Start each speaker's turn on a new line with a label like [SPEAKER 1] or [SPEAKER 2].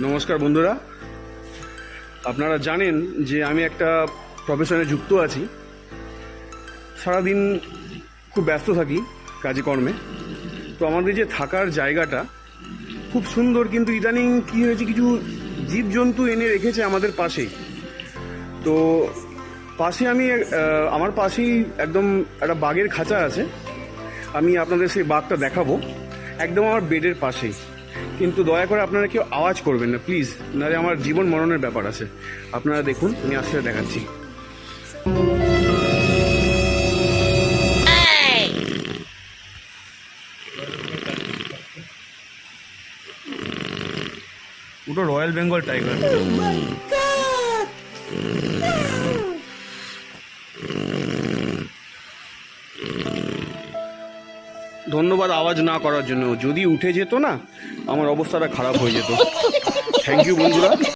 [SPEAKER 1] নমস্কার বন্ধুরা, আপনারা জানেন যে আমি একটা প্রফেশনে যুক্ত আছি। সারাদিন খুব ব্যস্ত থাকি কাজে কর্মে। তো আমাদের যে থাকার জায়গাটা খুব সুন্দর, কিন্তু ইদানিং কী হয়েছে, কিছু জীবজন্তু এনে রেখেছে আমাদের পাশেই। তো পাশে আমার পাশেই একদম একটা বাঘের খাঁচা আছে। আমি আপনাদের সেই বাঘটা দেখাবো, একদম আমার বেডের পাশেই। কিন্তু দয়া করে আপনারা কেউ আওয়াজ করবেন না প্লিজ, নাহলে আমার জীবন মরণের ব্যাপার আছে। আপনারা দেখুন, আমি আস্তে দেখাচ্ছি। ওটা রয়্যাল বেঙ্গল টাইগার। ধন্যবাদ আওয়াজ না করার জন্য। যদি উঠে যেত না, আমার অবস্থাটা খারাপ হয়ে যেত। থ্যাংক ইউ বন্ধুরা।